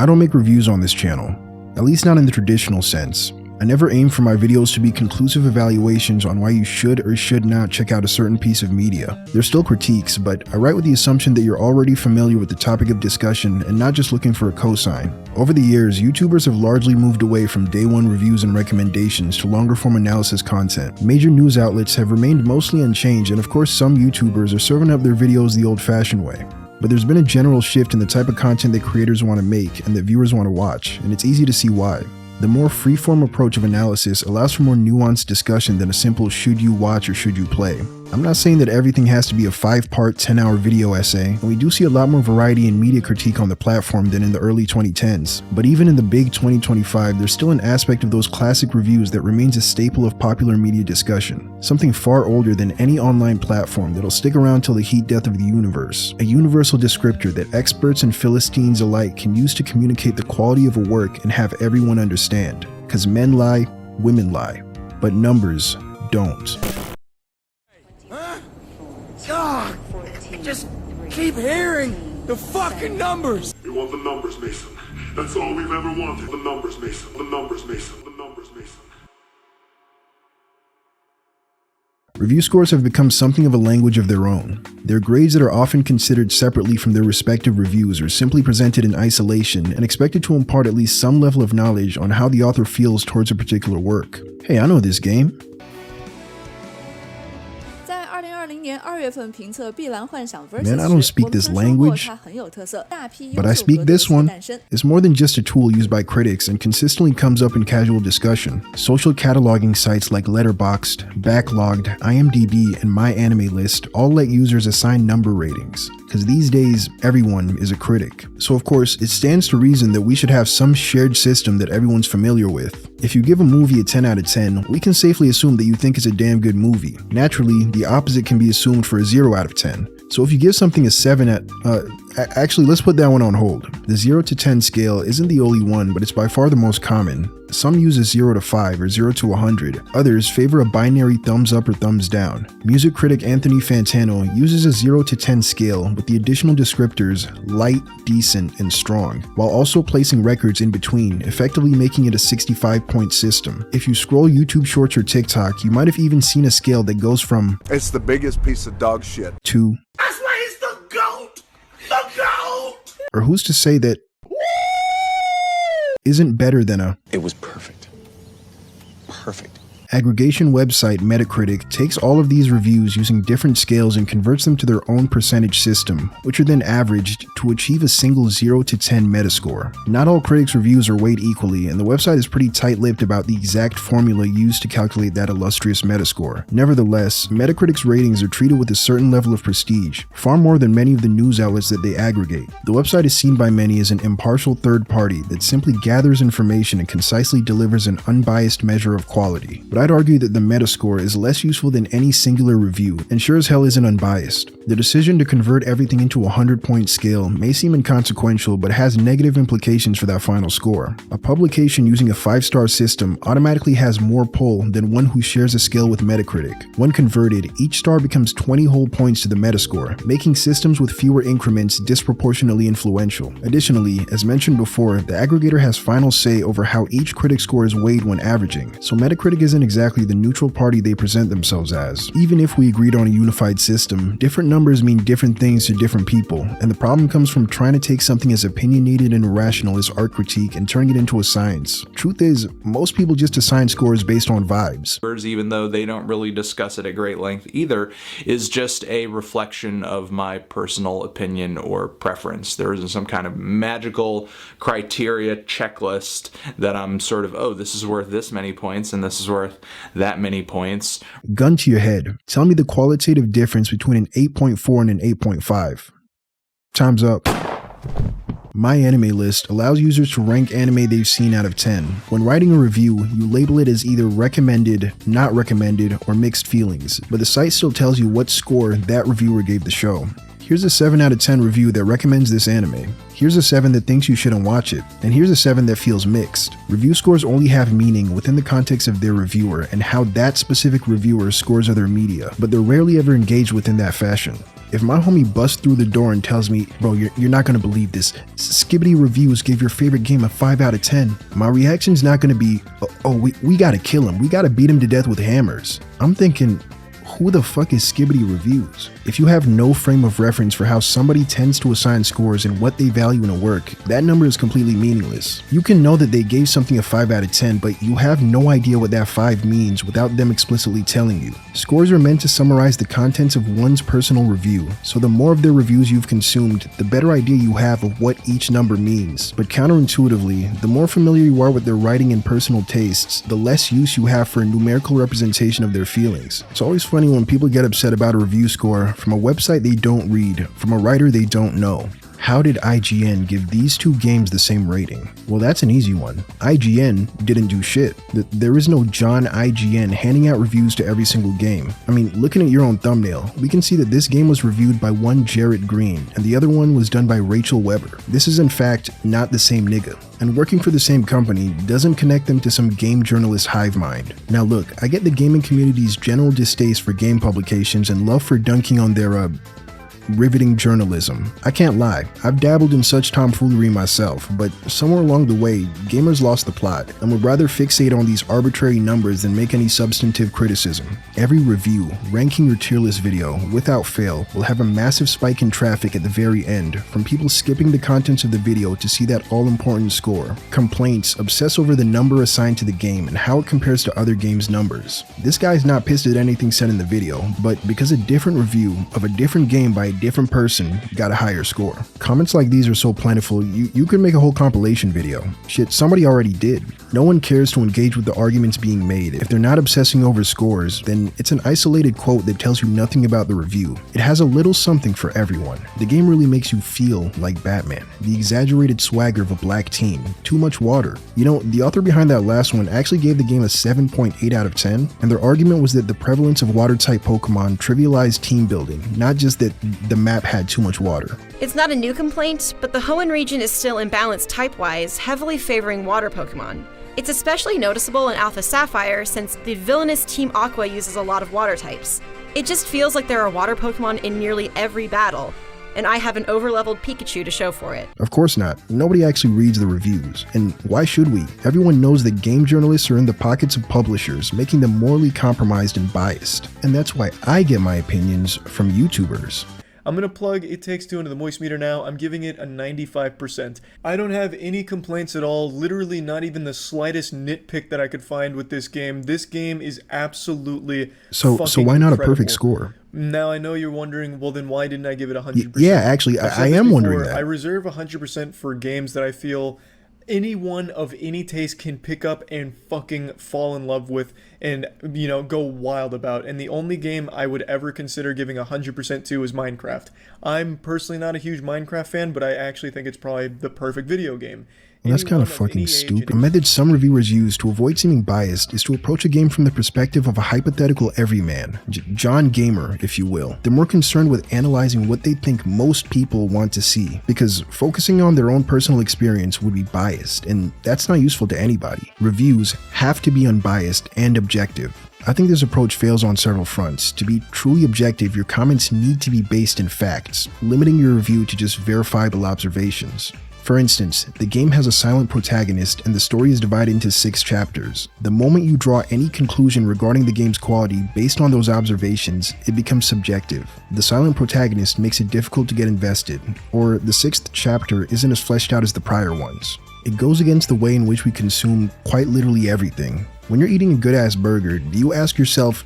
I don't make reviews on this channel, at least not in the traditional sense. I never aim for my videos to be conclusive evaluations on why you should or should not check out a certain piece of media. They're still critiques, but I write with the assumption that you're already familiar with the topic of discussion and not just looking for a cosign. Over the years, YouTubers have largely moved away from day one reviews and recommendations to longer form analysis content. Major news outlets have remained mostly unchanged, and of course some YouTubers are serving up their videos the old-fashioned way. But there's been a general shift in the type of content that creators want to make and that viewers want to watch, and it's easy to see why. The more free-form approach of analysis allows for more nuanced discussion than a simple should you watch or should you play. I'm not saying that everything has to be a 5-part, 10-hour video essay, and we do see a lot more variety in media critique on the platform than in the early 2010s. But even in the big 2025, there's still an aspect of those classic reviews that remains a staple of popular media discussion. Something far older than any online platform that'll stick around till the heat death of the universe. A universal descriptor that experts and Philistines alike can use to communicate the quality of a work and have everyone understand. 'Cause men lie, women lie, but numbers don't. God, just keep hearing the fucking numbers. We want the numbers, Mason. That's all we've ever wanted. The numbers, Mason. The numbers, Mason. The numbers, Mason. Review scores have become something of a language of their own. They're grades that are often considered separately from their respective reviews or simply presented in isolation and expected to impart at least some level of knowledge on how the author feels towards a particular work. Hey, I know this game. 在2020年2月份评测《碧蓝幻想 vs》 Man, I don't speak this language, 它很有特色，大批 but I speak this one. It's more than just a tool used by critics and consistently comes up in casual discussion. Social cataloging sites like Letterboxd, Backlogged, IMDb, and MyAnimeList all let users assign number ratings. Because these days, everyone is a critic. So of course, it stands to reason that we should have some shared system that everyone's familiar with. If you give a movie a 10 out of 10, we can safely assume that you think it's a damn good movie. Naturally, the opposite can be assumed for a 0 out of 10. So if you give something a 7 at, actually let's put that one on hold. The 0 to 10 scale isn't the only one, but it's by far the most common. Some use a 0 to 5 or 0 to 100. Others favor a binary thumbs up or thumbs down. Music critic Anthony Fantano uses a 0 to 10 scale with the additional descriptors light, decent, and strong, while also placing records in between, effectively making it a 65-point system. If you scroll YouTube Shorts or TikTok, you might have even seen a scale that goes from "It's the biggest piece of dog shit" to That's why he's the GOAT! The GOAT! or who's to say that isn't better than a It was perfect. Perfect. aggregation website Metacritic takes all of these reviews using different scales and converts them to their own percentage system, which are then averaged to achieve a single 0 to 10 metascore. Not all critics' reviews are weighed equally, and the website is pretty tight-lipped about the exact formula used to calculate that illustrious metascore. Nevertheless, Metacritic's ratings are treated with a certain level of prestige, far more than many of the news outlets that they aggregate. The website is seen by many as an impartial third party that simply gathers information and concisely delivers an unbiased measure of quality. But I'd argue that the Metascore is less useful than any singular review, and sure as hell isn't unbiased. The decision to convert everything into a 100-point scale may seem inconsequential, but has negative implications for that final score. A publication using a 5-star system automatically has more pull than one who shares a scale with Metacritic. When converted, each star becomes 20 whole points to the Metascore, making systems with fewer increments disproportionately influential. Additionally, as mentioned before, the aggregator has final say over how each critic score is weighed when averaging, so Metacritic isn't exactly the neutral party they present themselves as. Even if we agreed on a unified system, different numbers mean different things to different people, and the problem comes from trying to take something as opinionated and irrational as art critique and turning it into a science. Truth is, most people just assign scores based on vibes. Even though they don't really discuss it at great length either, is just a reflection of my personal opinion or preference. There isn't some kind of magical criteria checklist that I'm sort of, oh, this is worth this many points and this is worth that many points. Gun to your head. Tell me the qualitative difference between an 8.4 and an 8.5. Time's up. MyAnimeList allows users to rank anime they've seen out of 10. When writing a review, you label it as either recommended, not recommended, or mixed feelings, but the site still tells you what score that reviewer gave the show. Here's a 7 out of 10 review that recommends this anime. Here's a 7 that thinks you shouldn't watch it. And here's a 7 that feels mixed. Review scores only have meaning within the context of their reviewer and how that specific reviewer scores other media, but they're rarely ever engaged within that fashion. If my homie busts through the door and tells me, bro, you're not gonna believe this, Skibidi Reviews gave your favorite game a 5 out of 10, my reaction's not gonna be, oh, we gotta kill him, we gotta beat him to death with hammers. I'm thinking, who the fuck is Skibidi Reviews? If you have no frame of reference for how somebody tends to assign scores and what they value in a work, that number is completely meaningless. You can know that they gave something a 5 out of 10, but you have no idea what that 5 means without them explicitly telling you. Scores are meant to summarize the contents of one's personal review, so the more of their reviews you've consumed, the better idea you have of what each number means. But counterintuitively, the more familiar you are with their writing and personal tastes, the less use you have for a numerical representation of their feelings. It's always funny when people get upset about a review score from a website they don't read, from a writer they don't know. How did IGN give these two games the same rating? Well, that's an easy one. IGN didn't do shit. There is no John IGN handing out reviews to every single game. I mean, looking at your own thumbnail, we can see that this game was reviewed by one Jarrett Green, and the other one was done by Rachel Weber. This is in fact not the same nigga. And working for the same company doesn't connect them to some game journalist hive mind. Now look, I get the gaming community's general distaste for game publications and love for dunking on their, riveting journalism. I can't lie, I've dabbled in such tomfoolery myself, but somewhere along the way, gamers lost the plot and would rather fixate on these arbitrary numbers than make any substantive criticism. Every review, ranking your tier list video, without fail, will have a massive spike in traffic at the very end, from people skipping the contents of the video to see that all-important score. Complaints obsess over the number assigned to the game and how it compares to other games' numbers. This guy's not pissed at anything said in the video, but because a different review of a different game by a different person got a higher score. Comments like these are so plentiful, you could make a whole compilation video. Shit, somebody already did. No one cares to engage with the arguments being made. If they're not obsessing over scores, then it's an isolated quote that tells you nothing about the review. It has a little something for everyone. The game really makes you feel like Batman. The exaggerated swagger of a black team. Too much water. You know, the author behind that last one actually gave the game a 7.8 out of 10, and their argument was that the prevalence of water-type Pokemon trivialized team building, not just that the map had too much water. It's not a new complaint, but the Hoenn region is still imbalanced type-wise, heavily favoring water Pokemon. It's especially noticeable in Alpha Sapphire since the villainous Team Aqua uses a lot of water types. It just feels like there are water Pokemon in nearly every battle, and I have an overleveled Pikachu to show for it. Of course not. Nobody actually reads the reviews. And why should we? Everyone knows that game journalists are in the pockets of publishers, making them morally compromised and biased. And that's why I get my opinions from YouTubers. I'm going to plug It Takes Two into the Moist Meter now. I'm giving it a 95%. I don't have any complaints at all, literally not even the slightest nitpick that I could find with this game. This game is absolutely So why not incredible. A perfect score? Now I know you're wondering, well then why didn't I give it 100%? Yeah, actually, I am wondering that. I reserve 100% for games that I feel anyone of any taste can pick up and fucking fall in love with and, you know, go wild about. And the only game I would ever consider giving 100% to is Minecraft. I'm personally not a huge Minecraft fan, but I actually think it's probably the perfect video game. Well, that's kind of fucking stupid. A method some reviewers use to avoid seeming biased is to approach a game from the perspective of a hypothetical everyman, John Gamer, if you will. They're more concerned with analyzing what they think most people want to see, because focusing on their own personal experience would be biased, and that's not useful to anybody. Reviews have to be unbiased and objective. I think this approach fails on several fronts. To be truly objective, your comments need to be based in facts, limiting your review to just verifiable observations. For instance, the game has a silent protagonist and the story is divided into 6 chapters. The moment you draw any conclusion regarding the game's quality based on those observations, it becomes subjective. The silent protagonist makes it difficult to get invested, or the 6th chapter isn't as fleshed out as the prior ones. It goes against the way in which we consume quite literally everything. When you're eating a good-ass burger, do you ask yourself,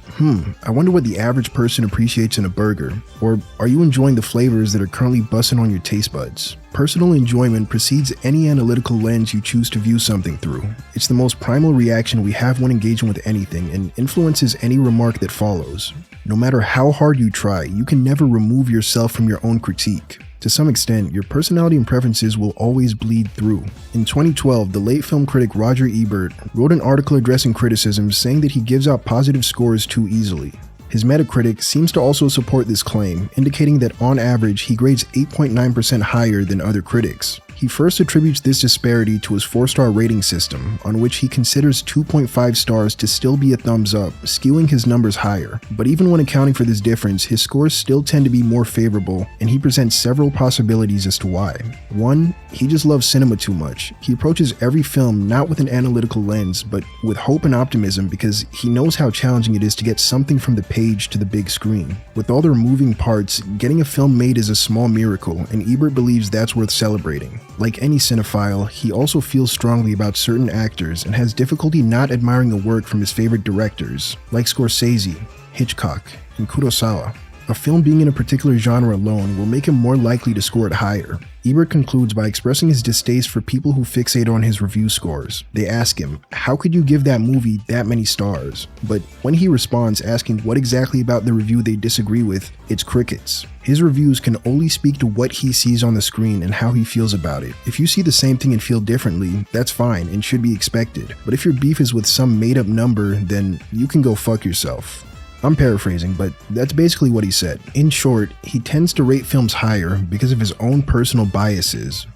I wonder what the average person appreciates in a burger? Or are you enjoying the flavors that are currently busting on your taste buds? Personal enjoyment precedes any analytical lens you choose to view something through. It's the most primal reaction we have when engaging with anything and influences any remark that follows. No matter how hard you try, you can never remove yourself from your own critique. To some extent, your personality and preferences will always bleed through. In 2012, the late film critic Roger Ebert wrote an article addressing criticisms saying that he gives out positive scores too easily. His Metacritic seems to also support this claim, indicating that on average he grades 8.9% higher than other critics. He first attributes this disparity to his 4-star rating system, on which he considers 2.5 stars to still be a thumbs up, skewing his numbers higher. But even when accounting for this difference, his scores still tend to be more favorable, and he presents several possibilities as to why. 1. He just loves cinema too much. He approaches every film not with an analytical lens, but with hope and optimism because he knows how challenging it is to get something from the page to the big screen. With all their moving parts, getting a film made is a small miracle, and Ebert believes that's worth celebrating. Like any cinephile, he also feels strongly about certain actors and has difficulty not admiring a work from his favorite directors, like Scorsese, Hitchcock, and Kurosawa. A film being in a particular genre alone will make him more likely to score it higher. Ebert concludes by expressing his distaste for people who fixate on his review scores. They ask him, how could you give that movie that many stars? But when he responds asking what exactly about the review they disagree with, it's crickets. His reviews can only speak to what he sees on the screen and how he feels about it. If you see the same thing and feel differently, that's fine and should be expected. But if your beef is with some made-up number, then you can go fuck yourself. I'm paraphrasing, but that's basically what he said. In short, he tends to rate films higher because of his own personal biases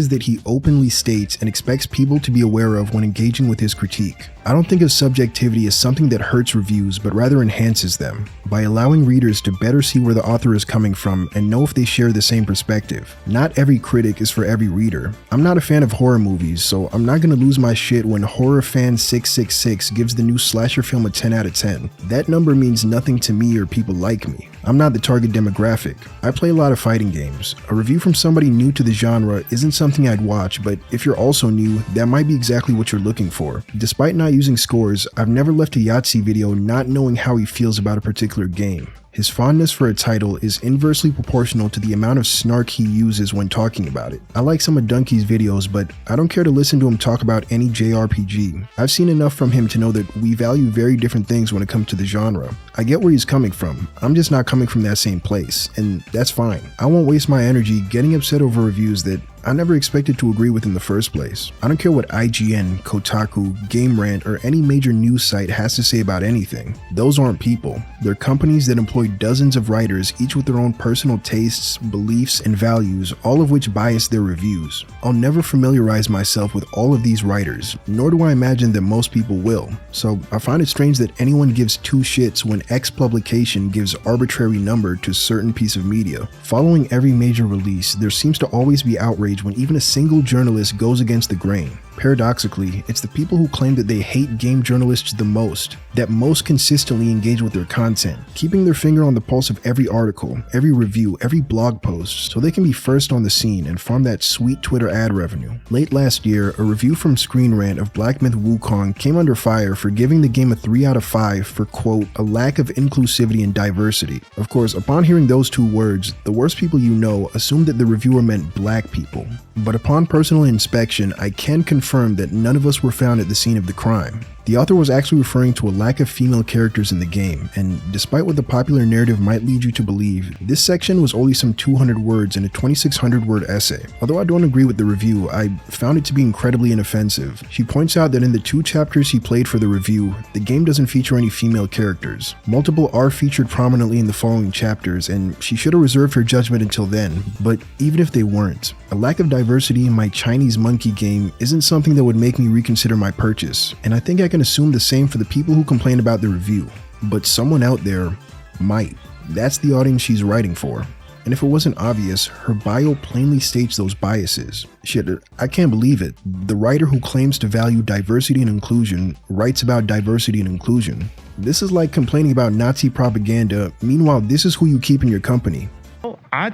that he openly states and expects people to be aware of when engaging with his critique. I don't think of subjectivity as something that hurts reviews, but rather enhances them, by allowing readers to better see where the author is coming from and know if they share the same perspective. Not every critic is for every reader. I'm not a fan of horror movies, so I'm not gonna lose my shit when Horror Fan 666 gives the new slasher film a 10 out of 10. That number means nothing to me or people like me. I'm not the target demographic. I play a lot of fighting games. A review from somebody new to the genre isn't something I'd watch, but if you're also new, that might be exactly what you're looking for. Despite not using scores, I've never left a Yahtzee video not knowing how he feels about a particular game. His fondness for a title is inversely proportional to the amount of snark he uses when talking about it. I like some of Dunkey's videos, but I don't care to listen to him talk about any JRPG. I've seen enough from him to know that we value very different things when it comes to the genre. I get where he's coming from, I'm just not coming from that same place, and that's fine. I won't waste my energy getting upset over reviews that I never expected to agree with in the first place. I don't care what IGN, Kotaku, Game Rant, or any major news site has to say about anything. Those aren't people. They're companies that employ dozens of writers, each with their own personal tastes, beliefs, and values, all of which bias their reviews. I'll never familiarize myself with all of these writers, nor do I imagine that most people will. So I find it strange that anyone gives two shits when X publication gives arbitrary number to a certain piece of media. Following every major release, there seems to always be outrage when even a single journalist goes against the grain. Paradoxically, it's the people who claim that they hate game journalists the most that most consistently engage with their content, keeping their finger on the pulse of every article, every review, every blog post, so they can be first on the scene and farm that sweet Twitter ad revenue. Late last year, a review from Screen Rant of Black Myth Wukong came under fire for giving the game a 3 out of 5 for, quote, a lack of inclusivity and diversity. Of course, upon hearing those two words, the worst people you know assumed that the reviewer meant black people. But upon personal inspection, I can confirm that none of us were found at the scene of the crime. The author was actually referring to a lack of female characters in the game, and despite what the popular narrative might lead you to believe, this section was only some 200 words in a 2,600 word essay. Although I don't agree with the review, I found it to be incredibly inoffensive. She points out that in the 2 chapters he played for the review, the game doesn't feature any female characters. Multiple are featured prominently in the following chapters, and she should have reserved her judgment until then, but even if they weren't, a lack of diversity in my Chinese monkey game isn't something that would make me reconsider my purchase, and I think I can assume the same for the people who complain about the review, but someone out there might. That's the audience she's writing for. And if it wasn't obvious, her bio plainly states those biases. Shit, I can't believe it. The writer who claims to value diversity and inclusion writes about diversity and inclusion. This is like complaining about Nazi propaganda, meanwhile this is who you keep in your company.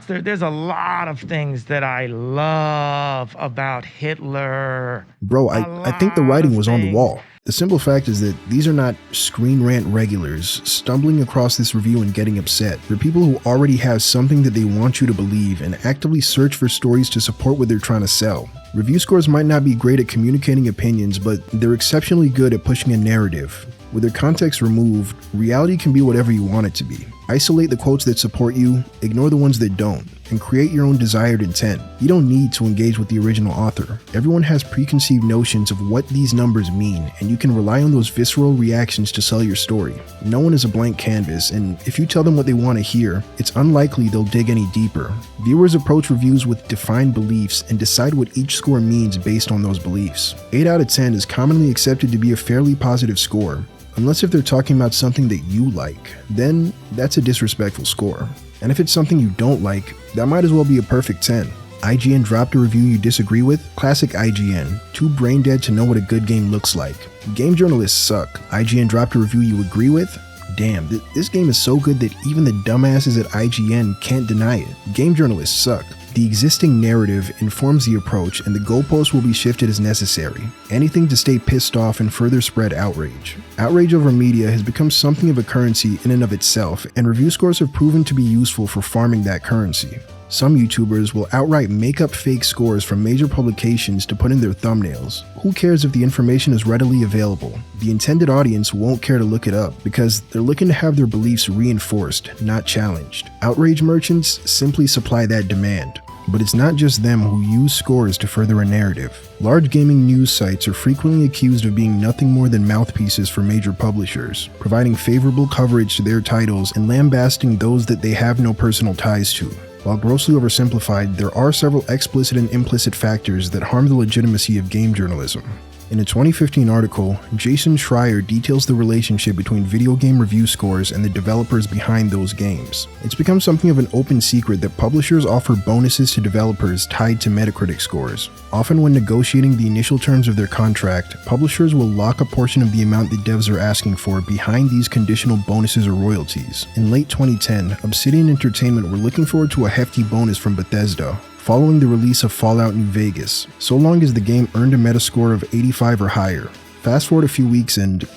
There's a lot of things that I love about Hitler. Bro, I think the writing was on the wall. The simple fact is that these are not Screen Rant regulars stumbling across this review and getting upset. They're people who already have something that they want you to believe and actively search for stories to support what they're trying to sell. Review scores might not be great at communicating opinions, but they're exceptionally good at pushing a narrative. With their context removed, reality can be whatever you want it to be. Isolate the quotes that support you, ignore the ones that don't, and create your own desired intent. You don't need to engage with the original author. Everyone has preconceived notions of what these numbers mean, and you can rely on those visceral reactions to sell your story. No one is a blank canvas, and if you tell them what they want to hear, it's unlikely they'll dig any deeper. Viewers approach reviews with defined beliefs and decide what each score means based on those beliefs. 8 out of 10 is commonly accepted to be a fairly positive score, unless if they're talking about something that you like, then that's a disrespectful score. And if it's something you don't like, that might as well be a perfect 10. IGN dropped a review you disagree with? Classic IGN, too brain dead to know what a good game looks like. Game journalists suck. IGN dropped a review you agree with? Damn, this game is so good that even the dumbasses at IGN can't deny it. Game journalists suck. The existing narrative informs the approach, and the goalposts will be shifted as necessary. Anything to stay pissed off and further spread outrage. Outrage over media has become something of a currency in and of itself, and review scores have proven to be useful for farming that currency. Some YouTubers will outright make up fake scores from major publications to put in their thumbnails. Who cares if the information is readily available? The intended audience won't care to look it up because they're looking to have their beliefs reinforced, not challenged. Outrage merchants simply supply that demand. But it's not just them who use scores to further a narrative. Large gaming news sites are frequently accused of being nothing more than mouthpieces for major publishers, providing favorable coverage to their titles and lambasting those that they have no personal ties to. While grossly oversimplified, there are several explicit and implicit factors that harm the legitimacy of game journalism. In a 2015 article, Jason Schreier details the relationship between video game review scores and the developers behind those games. It's become something of an open secret that publishers offer bonuses to developers tied to Metacritic scores. Often when negotiating the initial terms of their contract, publishers will lock a portion of the amount that devs are asking for behind these conditional bonuses or royalties. In late 2010, Obsidian Entertainment were looking forward to a hefty bonus from Bethesda following the release of Fallout New Vegas, so long as the game earned a Metascore of 85 or higher. Fast forward a few weeks and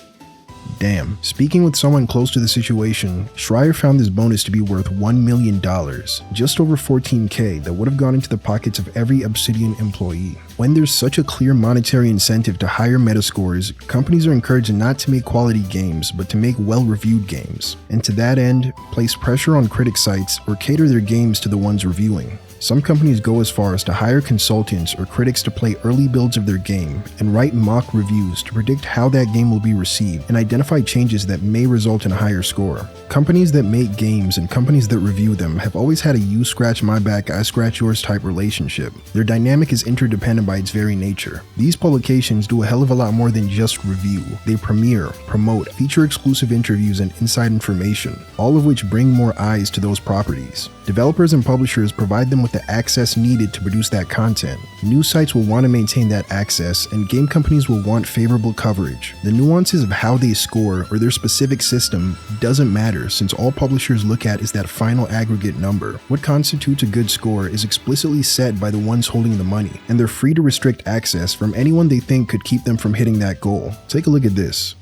damn. Speaking with someone close to the situation, Schreier found this bonus to be worth $1 million, just over $14K that would have gone into the pockets of every Obsidian employee. When there's such a clear monetary incentive to higher Metascores, companies are encouraged not to make quality games, but to make well-reviewed games, and to that end, place pressure on critic sites or cater their games to the ones reviewing. Some companies go as far as to hire consultants or critics to play early builds of their game and write mock reviews to predict how that game will be received and identify changes that may result in a higher score. Companies that make games and companies that review them have always had a you scratch my back, I scratch yours type relationship. Their dynamic is interdependent by its very nature. These publications do a hell of a lot more than just review. They premiere, promote, feature exclusive interviews and inside information, all of which bring more eyes to those properties. Developers and publishers provide them with the access needed to produce that content. News sites will want to maintain that access, and game companies will want favorable coverage. The nuances of how they score or their specific system doesn't matter, since all publishers look at is that final aggregate number. What constitutes a good score is explicitly set by the ones holding the money, and they're free to restrict access from anyone they think could keep them from hitting that goal. Take a look at this.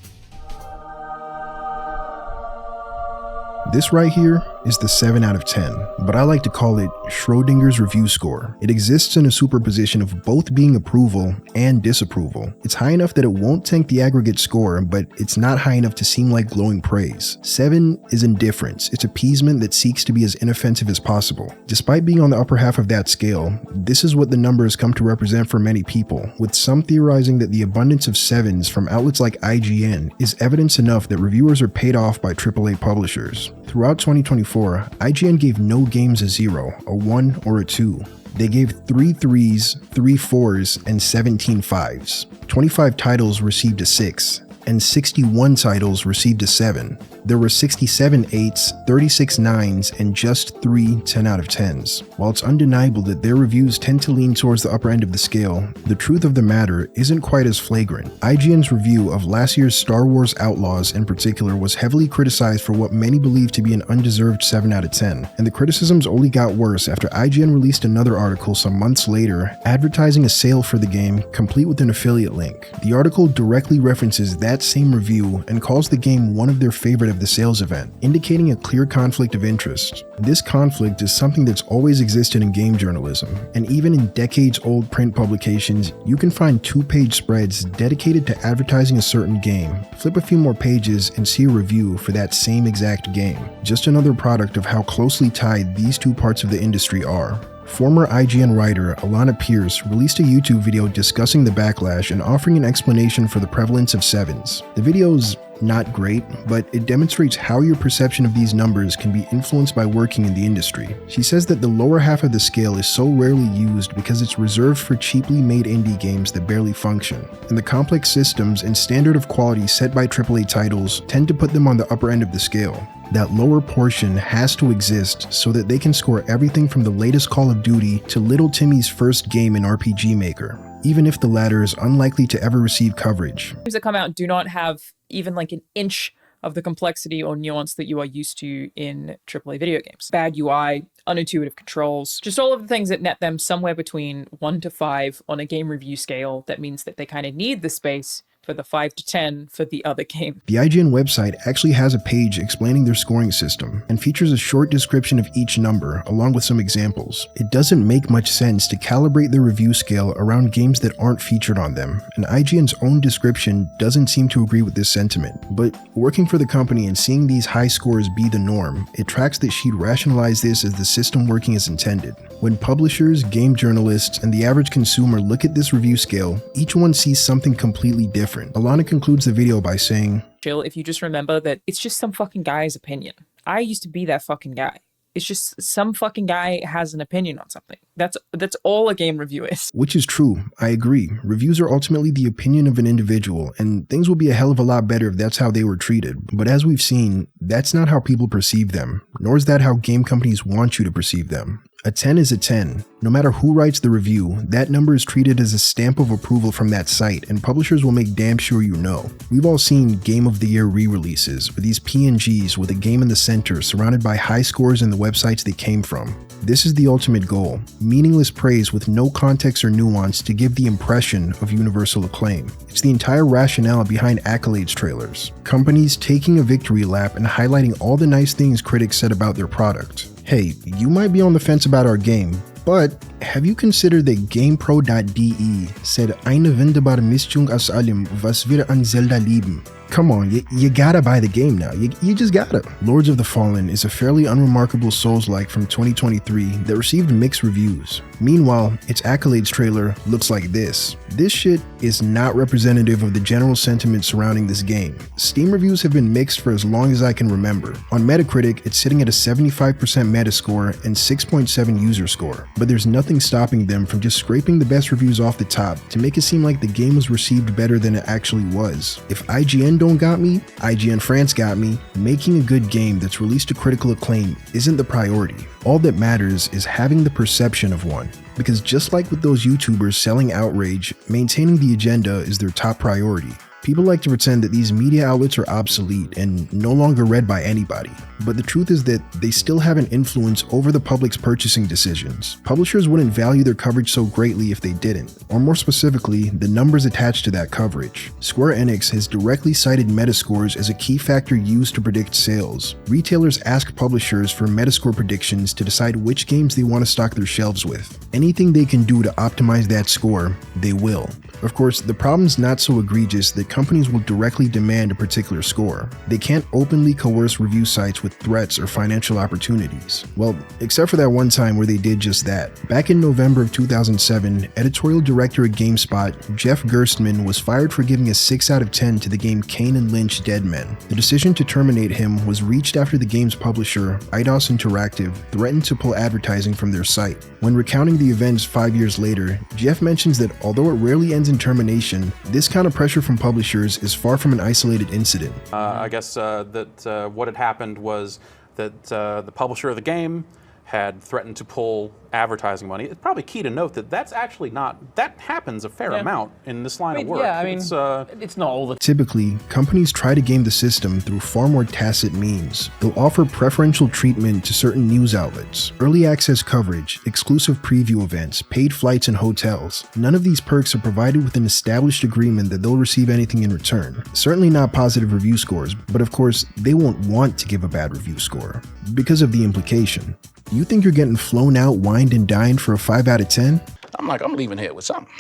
This right here is the 7 out of 10, but I like to call it Schrodinger's review score. It exists in a superposition of both being approval and disapproval. It's high enough that it won't tank the aggregate score, but it's not high enough to seem like glowing praise. 7 is indifference. It's appeasement that seeks to be as inoffensive as possible. Despite being on the upper half of that scale, this is what the numbers come to represent for many people, with some theorizing that the abundance of 7s from outlets like IGN is evidence enough that reviewers are paid off by AAA publishers. Throughout 2024, IGN gave no games a 0, a 1, or a 2. They gave 3 3s, 3 4s, and 17 5s. 25 titles received a 6, and 61 titles received a 7. There were 67 8s, 36 9s, and just 3 10 out of 10s. While it's undeniable that their reviews tend to lean towards the upper end of the scale, the truth of the matter isn't quite as flagrant. IGN's review of last year's Star Wars Outlaws in particular was heavily criticized for what many believe to be an undeserved 7 out of 10, and the criticisms only got worse after IGN released another article some months later advertising a sale for the game, complete with an affiliate link. The article directly references that same review and calls the game one of their favorite of the sales event, indicating a clear conflict of interest. This conflict is something that's always existed in game journalism, and even in decades-old print publications, you can find 2-page spreads dedicated to advertising a certain game. Flip a few more pages and see a review for that same exact game. Just another product of how closely tied these two parts of the industry are. Former IGN writer Alana Pierce released a YouTube video discussing the backlash and offering an explanation for the prevalence of sevens. The video's not great, but it demonstrates how your perception of these numbers can be influenced by working in the industry. She says that the lower half of the scale is so rarely used because it's reserved for cheaply made indie games that barely function, and the complex systems and standard of quality set by AAA titles tend to put them on the upper end of the scale. That lower portion has to exist so that they can score everything from the latest Call of Duty to Little Timmy's first game in RPG Maker, even if the latter is unlikely to ever receive coverage. Games that come out do not have even like an inch of the complexity or nuance that you are used to in AAA video games. Bad UI, unintuitive controls, just all of the things that net them somewhere between 1 to 5 on a game review scale. That means that they kind of need the space for the 5 to 10 for the other game. The IGN website actually has a page explaining their scoring system and features a short description of each number along with some examples. It doesn't make much sense to calibrate the review scale around games that aren't featured on them, and IGN's own description doesn't seem to agree with this sentiment. But working for the company and seeing these high scores be the norm, it tracks that she'd rationalize this as the system working as intended. When publishers, game journalists, and the average consumer look at this review scale, each one sees something completely different. Alana concludes the video by saying, "Chill if you just remember that it's just some fucking guy's opinion. I used to be that fucking guy. It's just some fucking guy has an opinion on something. That's all a game review is." Which is true, I agree. Reviews are ultimately the opinion of an individual, and things will be a hell of a lot better if that's how they were treated. But as we've seen, that's not how people perceive them, nor is that how game companies want you to perceive them. A 10 is a 10. No matter who writes the review, that number is treated as a stamp of approval from that site, and publishers will make damn sure you know. We've all seen Game of the Year re-releases, or these PNGs with a game in the center surrounded by high scores in the websites they came from. This is the ultimate goal, meaningless praise with no context or nuance to give the impression of universal acclaim. It's the entire rationale behind accolades trailers. Companies taking a victory lap and highlighting all the nice things critics said about their product. Hey, you might be on the fence about our game, but have you considered that GamePro.de said eine wunderbare Mischung aus allem, was wir an Zelda lieben? Come on, you gotta buy the game now. You just gotta. Lords of the Fallen is a fairly unremarkable Souls-like from 2023 that received mixed reviews. Meanwhile, its accolades trailer looks like this. This shit is not representative of the general sentiment surrounding this game. Steam reviews have been mixed for as long as I can remember. On Metacritic, it's sitting at a 75% Metascore and 6.7 user score, but there's nothing stopping them from just scraping the best reviews off the top to make it seem like the game was received better than it actually was. If IGN don't got me, IGN France got me. Making a good game that's released to critical acclaim isn't the priority. All that matters is having the perception of one. Because just like with those YouTubers selling outrage, maintaining the agenda is their top priority. People like to pretend that these media outlets are obsolete and no longer read by anybody. But the truth is that they still have an influence over the public's purchasing decisions. Publishers wouldn't value their coverage so greatly if they didn't, or more specifically, the numbers attached to that coverage. Square Enix has directly cited Metascores as a key factor used to predict sales. Retailers ask publishers for Metascore predictions to decide which games they want to stock their shelves with. Anything they can do to optimize that score, they will. Of course, the problem's not so egregious that companies will directly demand a particular score. They can't openly coerce review sites with threats or financial opportunities. Well, except for that one time where they did just that. Back in November of 2007, editorial director at GameSpot, Jeff Gerstmann, was fired for giving a 6 out of 10 to the game Kane and Lynch Dead Men. The decision to terminate him was reached after the game's publisher, Eidos Interactive, threatened to pull advertising from their site. When recounting the events 5 years later, Jeff mentions that although it rarely ends in termination, this kind of pressure from publishers is far from an isolated incident. I guess that what had happened was that the publisher of the game had threatened to pull advertising money. It's probably key to note that that's actually not, that happens a fair amount in this line of work. Yeah, I mean, it's not all the Typically, companies try to game the system through far more tacit means. They'll offer preferential treatment to certain news outlets, early access coverage, exclusive preview events, paid flights and hotels. None of these perks are provided with an established agreement that they'll receive anything in return. Certainly not positive review scores, but of course, they won't want to give a bad review score because of the implication. You think you're getting flown out, wined and dined for a 5 out of 10? I'm leaving here with something.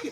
You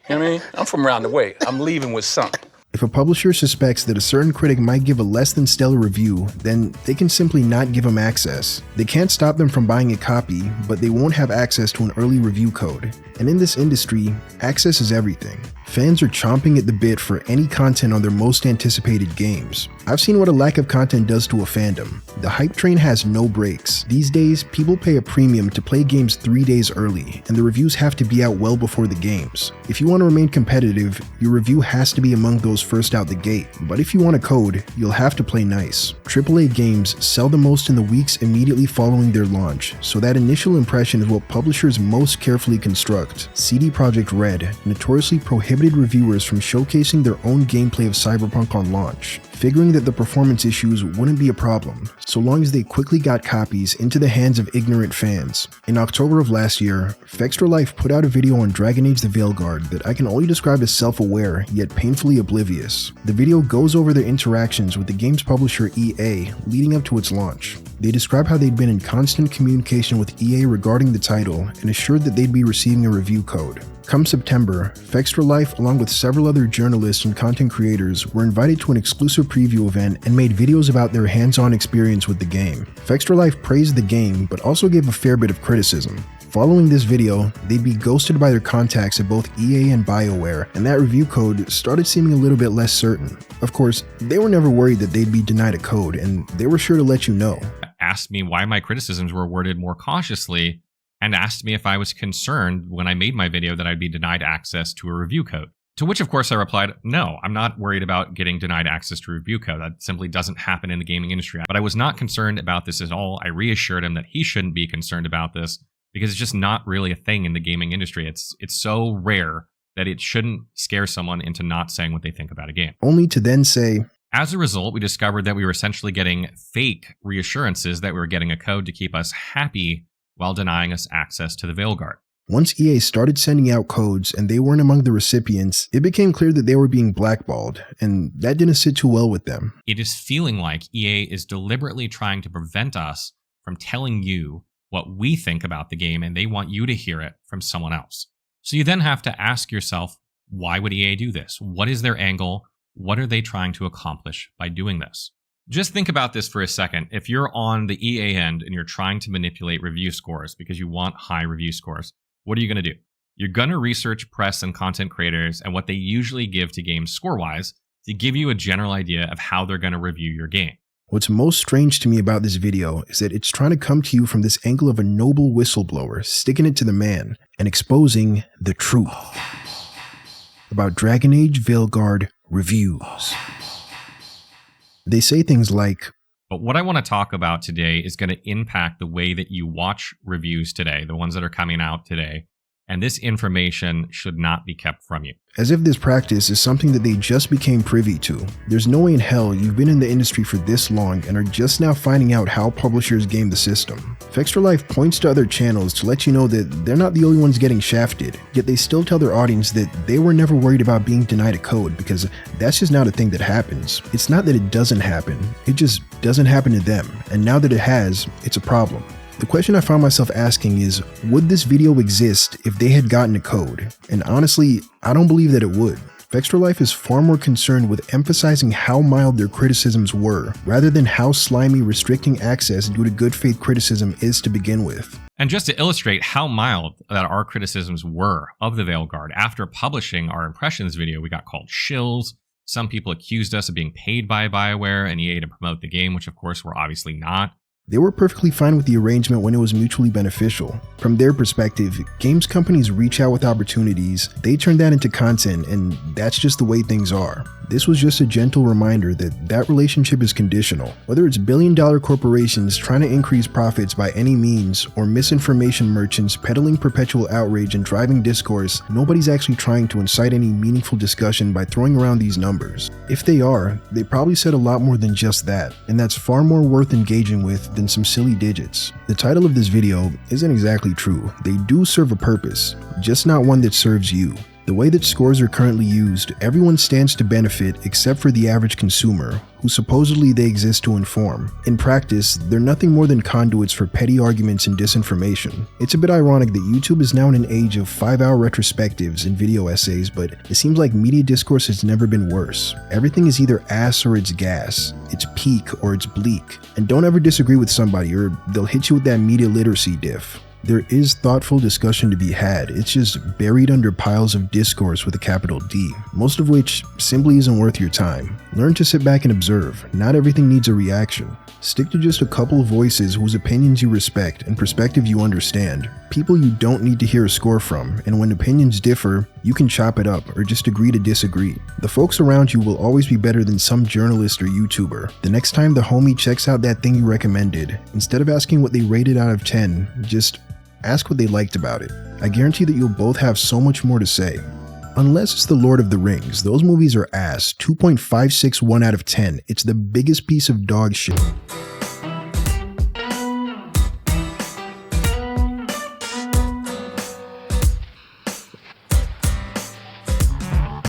know what I mean? I'm from around the way. I'm leaving with something. If a publisher suspects that a certain critic might give a less than stellar review, then they can simply not give them access. They can't stop them from buying a copy, but they won't have access to an early review code. And in this industry, access is everything. Fans are chomping at the bit for any content on their most anticipated games. I've seen what a lack of content does to a fandom. The hype train has no brakes. These days, people pay a premium to play games 3 days early, and the reviews have to be out well before the games. If you want to remain competitive, your review has to be among those first out the gate. But if you want a code, you'll have to play nice. AAA games sell the most in the weeks immediately following their launch, so that initial impression is what publishers most carefully construct. CD Projekt Red notoriously prohibited reviewers from showcasing their own gameplay of Cyberpunk on launch, figuring that the performance issues wouldn't be a problem, so long as they quickly got copies into the hands of ignorant fans. In October of last year, Fextra Life put out a video on Dragon Age the Veilguard that I can only describe as self-aware, yet painfully oblivious. The video goes over their interactions with the game's publisher EA leading up to its launch. They describe how they'd been in constant communication with EA regarding the title and assured that they'd be receiving a review code. Come September, Fextra Life, along with several other journalists and content creators, were invited to an exclusive preview event and made videos about their hands-on experience with the game. Fextra Life praised the game, but also gave a fair bit of criticism. Following this video, they'd be ghosted by their contacts at both EA and BioWare, and that review code started seeming a little bit less certain. Of course, they were never worried that they'd be denied a code, and they were sure to let you know. Asked me why my criticisms were worded more cautiously, and asked me if I was concerned when I made my video that I'd be denied access to a review code. To which, of course, I replied, no, I'm not worried about getting denied access to a review code. That simply doesn't happen in the gaming industry. But I was not concerned about this at all. I reassured him that he shouldn't be concerned about this because it's just not really a thing in the gaming industry. It's so rare that it shouldn't scare someone into not saying what they think about a game. Only to then say, as a result, we discovered that we were essentially getting fake reassurances that we were getting a code to keep us happy while denying us access to the Veilguard. Once EA started sending out codes and they weren't among the recipients, it became clear that they were being blackballed, and that didn't sit too well with them. It is feeling like EA is deliberately trying to prevent us from telling you what we think about the game, and they want you to hear it from someone else. So you then have to ask yourself, why would EA do this? What is their angle? What are they trying to accomplish by doing this? Just think about this for a second. If you're on the EA end and you're trying to manipulate review scores because you want high review scores, what are you going to do? You're going to research press and content creators and what they usually give to games score-wise to give you a general idea of how they're going to review your game. What's most strange to me about this video is that it's trying to come to you from this angle of a noble whistleblower sticking it to the man and exposing the truth about Dragon Age Veilguard reviews. They say things like, but what I want to talk about today is going to impact the way that you watch reviews today, the ones that are coming out today, and this information should not be kept from you. As if this practice is something that they just became privy to. There's no way in hell you've been in the industry for this long and are just now finding out how publishers game the system. Fextra Life points to other channels to let you know that they're not the only ones getting shafted, yet they still tell their audience that they were never worried about being denied a code because that's just not a thing that happens. It's not that it doesn't happen, it just doesn't happen to them, and now that it has, it's a problem. The question I found myself asking is, would this video exist if they had gotten a code? And honestly, I don't believe that it would. Fextra Life is far more concerned with emphasizing how mild their criticisms were, rather than how slimy restricting access due to good faith criticism is to begin with. And just to illustrate how mild that our criticisms were of the Veilguard, after publishing our impressions video, we got called shills. Some people accused us of being paid by BioWare and EA to promote the game, which of course we're obviously not. They were perfectly fine with the arrangement when it was mutually beneficial. From their perspective, games companies reach out with opportunities, they turn that into content, and that's just the way things are. This was just a gentle reminder that that relationship is conditional. Whether it's billion-dollar corporations trying to increase profits by any means, or misinformation merchants peddling perpetual outrage and driving discourse, nobody's actually trying to incite any meaningful discussion by throwing around these numbers. If they are, they probably said a lot more than just that, and that's far more worth engaging with than some silly digits. The title of this video isn't exactly true. They do serve a purpose, just not one that serves you. The way that scores are currently used, everyone stands to benefit except for the average consumer, who supposedly they exist to inform. In practice, they're nothing more than conduits for petty arguments and disinformation. It's a bit ironic that YouTube is now in an age of 5-hour retrospectives and video essays, but it seems like media discourse has never been worse. Everything is either ass or it's gas, it's peak or it's bleak. And don't ever disagree with somebody or they'll hit you with that media literacy diff. There is thoughtful discussion to be had, it's just buried under piles of discourse with a capital D, most of which simply isn't worth your time. Learn to sit back and observe, not everything needs a reaction. Stick to just a couple of voices whose opinions you respect and perspective you understand. People you don't need to hear a score from, and when opinions differ, you can chop it up or just agree to disagree. The folks around you will always be better than some journalist or YouTuber. The next time the homie checks out that thing you recommended, instead of asking what they rated out of 10, just ask what they liked about it. I guarantee that you'll both have so much more to say. Unless it's The Lord of the Rings, those movies are ass. 2.561 out of 10. It's the biggest piece of dog shit.